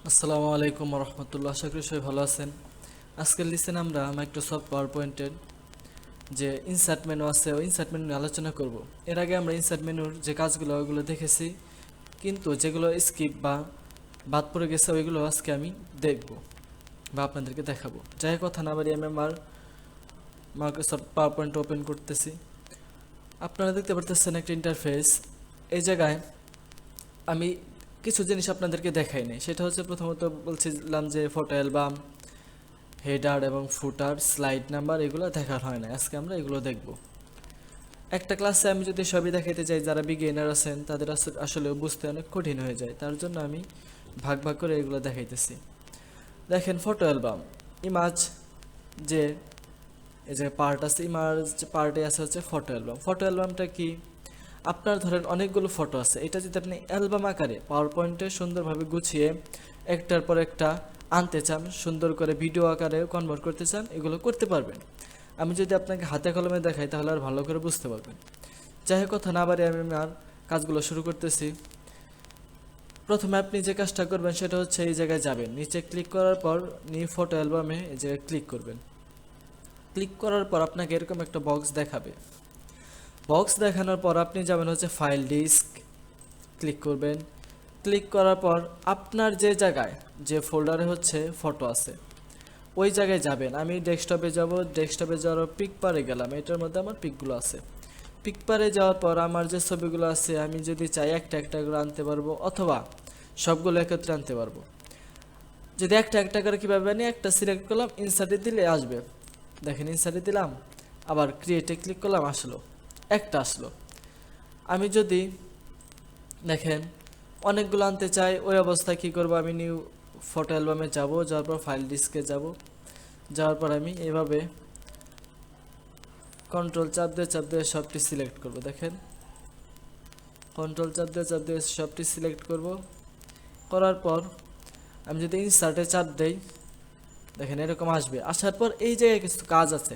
আসসালামু আলাইকুম রহমতুল্লাহ, আশা করি সবাই ভালো আছেন। আজকের লিসেন আমরা মাইক্রোসফট পাওয়ার পয়েন্টের যে ইনসার্ট মেনু আছে ওই ইনসার্ট মেনু নিয়ে আলোচনা করব। এর আগে আমরা ইনসার্ট মেনুর যে কাজগুলো ওইগুলো দেখেছি, কিন্তু যেগুলো স্কিপ বা বাদ পড়ে গেছে ওইগুলো আজকে আমি দেখব বা আপনাদেরকে দেখাবো। যাই কথা না বাড়ি আমি আমার মাইক্রোসফট পাওয়ার পয়েন্ট ওপেন করতেছি। আপনারা দেখতে পারতেছেন একটা ইন্টারফেস। এই জায়গায় আমি কিছু জিনিস আপনাদেরকে দেখাই নাই, সেটা হচ্ছে প্রথমত বলছিলাম যে ফটো অ্যালবাম, হেডার এবং ফুটার, স্লাইড নাম্বার এগুলো দেখার হয় না। আজকে আমরা এগুলো দেখব। একটা ক্লাসে আমি যদি সবই দেখাইতে চাই, যারা বিগিনার আছেন তাদের আসলে বুঝতে অনেক কঠিন হয়ে যায়। তার জন্য আমি ভাগ ভাগ করে এগুলো দেখাইতেছি। দেখেন ফটো অ্যালবাম, ইমাজ যে এই যে পার্ট আছে, ইমাজ পার্টে আছে হচ্ছে ফটো অ্যালবাম। ফটো অ্যালবামটা কি? আপনার ধরেন অনেকগুলো ফটো আছে, এটা যদি আপনি অ্যালবাম আকারে পাওয়ার পয়েন্টে সুন্দরভাবে গুছিয়ে একটার পর একটা আনতে চান, সুন্দর করে ভিডিও আকারে কনভার্ট করতে চান, এগুলো করতে পারবেন। আমি যদি আপনাকে হাতে কলমে দেখাই তাহলে আর ভালো করে বুঝতে পারবেন। যাই হোক, কথা না বাড়ি আমি আর কাজগুলো শুরু করতেছি। প্রথমে আপনি যে কাজটা করবেন সেটা হচ্ছে এই জায়গায় যাবেন, নিচে ক্লিক করার পর নিউ ফটো অ্যালবামে এই জায়গায় ক্লিক করবেন। ক্লিক করার পর আপনাকে এরকম একটা বক্স দেখাবে। বক্স দেখানোর পর আপনি যাবেন হচ্ছে ফাইল ডিস্ক, ক্লিক করবেন। ক্লিক করার পর আপনার যে জায়গায় যে ফোল্ডারে হচ্ছে ফটো আছে ওই জায়গায় যাবেন। আমি ডেস্কটপে যাব, ডেস্কটপে যাওয়ার পিক পারে গেলাম, এটার মধ্যে আমার পিকগুলো আছে। পিক পারে যাওয়ার পর আমার যে ছবিগুলো আছে আমি যদি চাই একটা একটা করে আনতে পারবো, অথবা সবগুলো একত্রে আনতে পারবো। যদি একটা একটা করে কীভাবে আনি, একটা সিলেক্ট করলাম, ইনসার্টে দিলে আসবে। দেখেন ইনসার্টে দিলাম, আবার ক্রিয়েটে ক্লিক করলাম, আসলো একটা আসলো। আমি যদি দেখেন অনেকগুলো আনতে চাই, ওই অবস্থায় কী করবো, আমি নিউ ফটো অ্যালবামে যাব, যাওয়ার পর ফাইল ডিস্কে যাব, যাওয়ার পর আমি এভাবে কন্ট্রোল চাপ দিয়ে সবটি সিলেক্ট করব। দেখেন কন্ট্রোল চাপ দিয়ে সবটি সিলেক্ট করব। করার পর আমি যদি ইনসার্টে চাপ দেই, দেখেন এরকম আসবে। আসার পর এই জায়গায় কিছু কাজ আছে।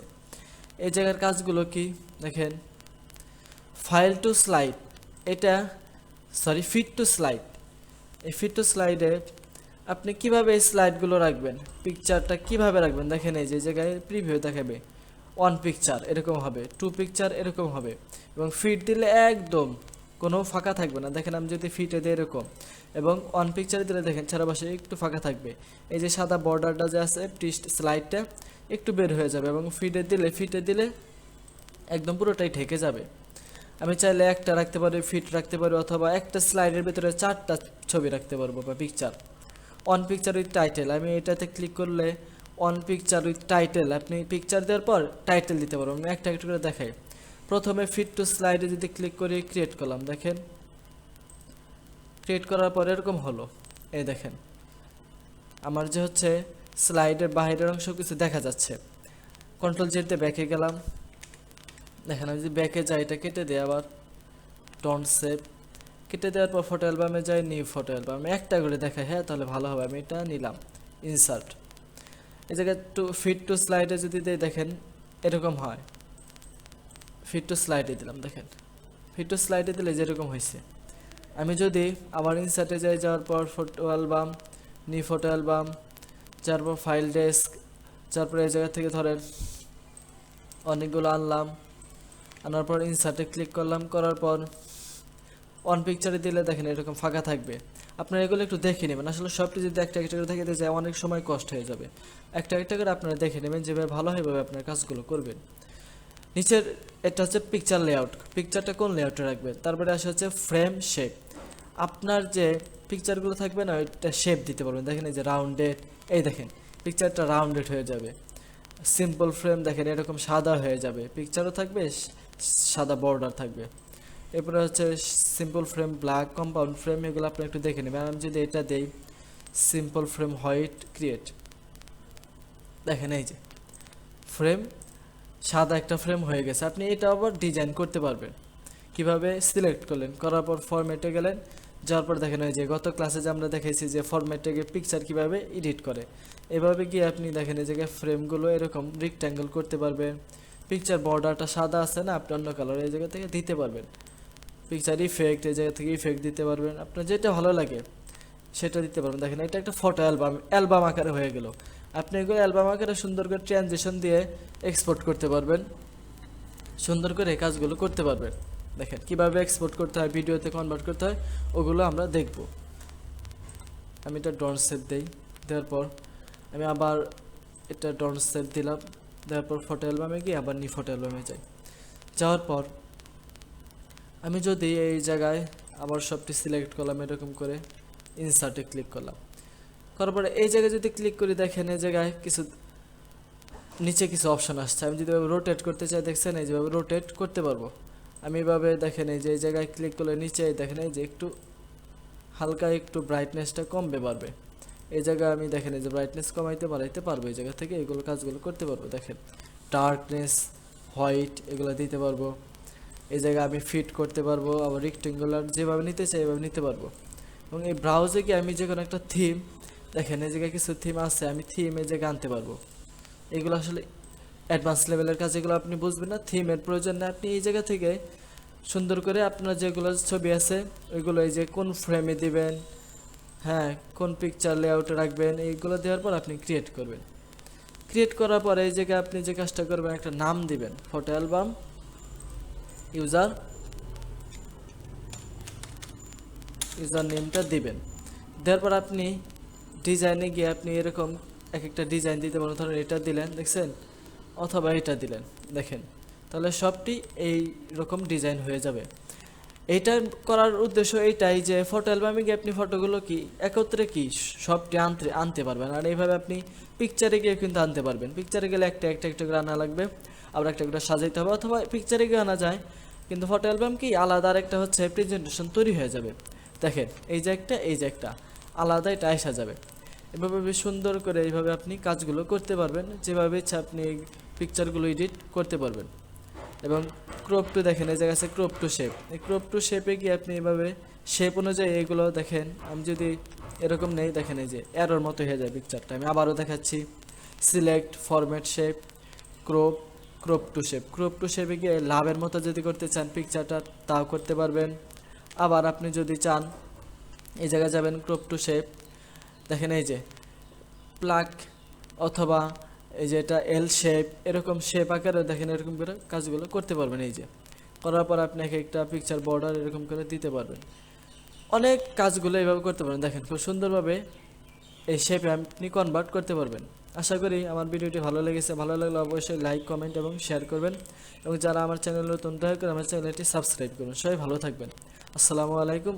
এই জায়গার কাজগুলো কি দেখেন, ফাইল টু স্লাইড, এটা ফিট টু স্লাইড। এই ফিট টু স্লাইডে আপনি কিভাবে এই স্লাইডগুলো রাখবেন, পিকচারটা কিভাবে রাখবেন। দেখেন এই যে জায়গায় প্রিভিউ দেখাবে 1 পিকচার এরকম হবে, 2 পিকচার এরকম হবে, এবং ফিট দিলে একদম কোনো ফাঁকা থাকবে না। দেখেন আমি যদি ফিটে দিই এরকম, এবং 1 পিকচার দিলে দেখেন চারপাশে একটু ফাঁকা থাকবে। এই যে সাদা বর্ডারটা যে আছে স্লাইডটা একটু বের হয়ে যাবে, এবং ফিটে দিলে একদম পুরোটাই ঢেকে যাবে। আমি চাইলে একটা রাখতে পারি, ফিট রাখতে পারি, অথবা একটা স্লাইডের ভিতরে 4টা ছবি রাখতে পারবো বা পিকচার। 1 পিকচার উইথ টাইটেল, আমি এটাতে ক্লিক করলে 1 পিকচার উইথ টাইটেল, আপনি পিকচার দেওয়ার পর টাইটেল দিতে পারবো। আমি একটা একটা করে দেখাই। প্রথমে ফিট টু স্লাইডে যদি ক্লিক করে ক্রিয়েট করলাম, দেখেন ক্রিয়েট করার পর এরকম হলো। এই দেখেন আমার যে হচ্ছে স্লাইডের বাইরের অংশ কিছু দেখা যাচ্ছে। কন্ট্রোল জেড দিয়ে ব্যাকে গেলাম, দেখেন আমি যদি ব্যাকে যাই, এটা কেটে দিই, আবার ডন্ট সেভ, কেটে দেওয়ার পর ফটো অ্যালবামে যাই, নিউ ফটো অ্যালবামে একটা করে দেখাই। হ্যাঁ, তাহলে ভালো হবে। আমি এটা নিলাম, ইনসার্ট। এই জায়গায় ফিট টু স্লাইডে যদি দিই, দেখেন এরকম হয়। ফিট টু স্লাইডে দিলাম, দেখেন ফিট টু স্লাইডে দিলে যেরকম হয়েছে। আমি যদি আবার ইনসার্টে যাই, যাওয়ার পর photo album, new photo album, যাওয়ার পর ফাইল ডেস্ক, যাওয়ার পর এই জায়গা থেকে ধরেন অনেকগুলো আনলাম, আনার পর ইনসার্টে ক্লিক করলাম, করার পর 1 পিকচারে দিলে দেখেন এরকম ফাঁকা থাকবে। আপনারা এগুলো একটু দেখে নেবেন। আসলে সবটি যদি একটা একটা করে দেখাতে যায় অনেক সময় কষ্ট হয়ে যাবে। একটা একটা করে আপনারা দেখে নেবেন, যেভাবে ভালো হয় এভাবে আপনার কাজগুলো করবেন। নিচের এটা হচ্ছে পিকচার লেআউট, পিকচারটা কোন লেআউটে রাখবেন। তারপরে আসে হচ্ছে ফ্রেম শেপ, আপনার যে পিকচারগুলো থাকবে না ওইটা শেপ দিতে পারবেন। দেখেন এই যে রাউন্ডেড, এই দেখেন পিকচারটা রাউন্ডেড হয়ে যাবে। সিম্পল ফ্রেম দেখেন এরকম সাদা হয়ে যাবে, পিকচারও থাকবে, সাদা বর্ডার থাকবে। এরপরে হচ্ছে simple frame, black, compound frame, এগুলো আপনি একটু দেখে নেবেন। আমি যদি এটা দেই সিম্পল ফ্রেম হোয়াইট ক্রিয়েট, দেখেন এই যে ফ্রেম সাদা একটা ফ্রেম হয়ে গেছে। আপনি এটা আবার ডিজাইন করতে পারবেন। কিভাবে? সিলেক্ট করলেন, করার পর ফরম্যাটে গেলেন, যাওয়ার পর দেখেন ওই যে গত ক্লাসে যে আমরা দেখাইছি যে ফরম্যাটে গিয়ে পিকচার কিভাবে এডিট করে, এভাবে গিয়ে আপনি দেখেন এই জায়গায় ফ্রেমগুলো এরকম রেক্ট্যাঙ্গেল করতে পারবেন। পিকচার বর্ডারটা সাদা আছে না, আপনি অন্য কালার এই জায়গা থেকে দিতে পারবেন। পিকচার ইফেক্ট, এই জায়গা থেকে ইফেক্ট দিতে পারবেন, আপনার যেটা ভালো লাগে সেটা দিতে পারবেন। দেখেন এটা একটা ফটো অ্যালবাম, অ্যালবাম আকারে হয়ে গেল। আপনি এগুলো অ্যালবাম আকারে সুন্দর করে ট্রানজিশন দিয়ে এক্সপোর্ট করতে পারবেন, সুন্দর করে এই কাজগুলো করতে পারবেন। দেখেন কিভাবে এক্সপোর্ট করতে হয়, ভিডিওতে কনভার্ট করতে হয়, ওগুলো আমরা দেখব। আমি এটা ডন্ট সেভ দেই, দেওয়ার পর আমি আবার এটা ডন্ট সেভ দিলাম, দেওয়ার পর ফটো অ্যালবামে গিয়ে আবার নিউ ফটো অ্যালবামে যাই। যাওয়ার পর আমি যদি এই জায়গায় আবার সবটি সিলেক্ট করলাম, এরকম করে ইনসার্টে ক্লিক করলাম, করার পরে এই জায়গায় যদি ক্লিক করি, দেখেন এই জায়গায় কিছু নিচে কিছু অপশন আসছে। আমি যদি রোটেট করতে চাই, দেখছেন এই যেভাবে রোটেট করতে পারবো আমি এভাবে। দেখেন এই যে এই জায়গায় ক্লিক করলে নিচে দেখেন এই যে একটু হালকা একটু ব্রাইটনেসটা কমবে বাড়বে। এই জায়গায় আমি দেখেন এই যে ব্রাইটনেস কমাইতে বাড়াইতে পারবো, এই জায়গা থেকে এগুলো কাজগুলো করতে পারবো। দেখেন ডার্কনেস, হোয়াইট এগুলো দিতে পারবো। এই জায়গায় আমি ফিট করতে পারবো, আবার রেক্টেঙ্গুলার যেভাবে নিতে চাই এভাবে নিতে পারবো। এবং এই ব্রাউজে গিয়ে আমি যে কোনো একটা থিম, দেখেন এই জায়গায় কিছু থিম আছে, আমি থিম এই জায়গায় আনতে পারবো। এগুলো আসলে অ্যাডভান্স লেভেলের কাজ, এগুলো আপনি বুঝবেন না, থিমের প্রয়োজন নেই। আপনি এই জায়গা থেকে সুন্দর করে আপনার যেগুলো ছবি আছে ওইগুলো এই যে কোন ফ্রেমে দিবেন, হ্যাঁ কোন পিকচার লেআউটে রাখবেন, এইগুলো দেওয়ার পর আপনি ক্রিয়েট করবেন। ক্রিয়েট করার পরে এই জায়গায় আপনি যে কাজটা করবেন, একটা নাম দিবেন, ফটো অ্যালবাম ইউজার নেমটা দিবেন। দেওয়ার পর আপনি ডিজাইনে গিয়ে আপনি এরকম এক একটা ডিজাইন দিতে পারেন। ধরুন এটা দিলেন, দেখছেন, অথবা এটা দিলেন, দেখেন তাহলে সবটি এই রকম ডিজাইন হয়ে যাবে। এইটা করার উদ্দেশ্য এইটাই যে ফটো অ্যালবামে গিয়ে আপনি ফটোগুলো কি একত্রে কি সবটি আনতে পারবেন। আর এইভাবে আপনি পিকচারে গিয়ে কিন্তু আনতে পারবেন। পিকচারে গেলে একটা একটা একটা করে আনা লাগবে, আবার একটা একটা সাজাইতে হবে, অথবা পিকচারে গিয়ে আনা যায়, কিন্তু ফটো অ্যালবাম কি আলাদা আর একটা হচ্ছে প্রেজেন্টেশন তৈরি হয়ে যাবে। দেখেন এই যে একটা, এই যে একটা আলাদা, এটা আসা যাবে। এভাবে বেশ সুন্দর করে এইভাবে আপনি কাজগুলো করতে পারবেন, যেভাবে ইচ্ছা আপনি পিকচারগুলো এডিট করতে পারবেন। এবং ক্রপ টু, দেখেন এই জায়গায় আছে ক্রপ টু শেপ, এই ক্রপ টু শেপে গিয়ে আপনি এভাবে শেপ অনুযায়ী এগুলো দেখেন। আমি যদি এরকম নেই, দেখেন এই যে এরর মতো হয়ে যায় পিকচারটা। আমি আবারও দেখাচ্ছি, select format shape, crop to shape. Crop to শেপে গিয়ে লাভের মতো যদি করতে চান পিকচারটা, তাও করতে পারবেন। আবার আপনি যদি চান এই জায়গায় যাবেন ক্রপ টু শেপ, দেখেন এই যে প্লাগ, অথবা এই যে এটা এল শেপ, এরকম শেপ আকারে দেখেন এরকম করে কাজগুলো করতে পারবেন। এই যে করার পর আপনি একটা পিকচার বর্ডার এরকম করে দিতে পারবেন। অনেক কাজগুলো এইভাবে করতে পারেন। দেখেন খুব সুন্দরভাবে এই শেপে আপনি কনভার্ট করতে পারবেন। আশা করি আমার ভিডিওটি ভালো লেগেছে। ভালো লাগলে অবশ্যই লাইক, কমেন্ট এবং শেয়ার করবেন। এবং যারা আমার চ্যানেল নতুন, দয়া করে আমার চ্যানেলটি সাবস্ক্রাইব করুন। সবাই ভালো থাকবেন। আসসালামু আলাইকুম।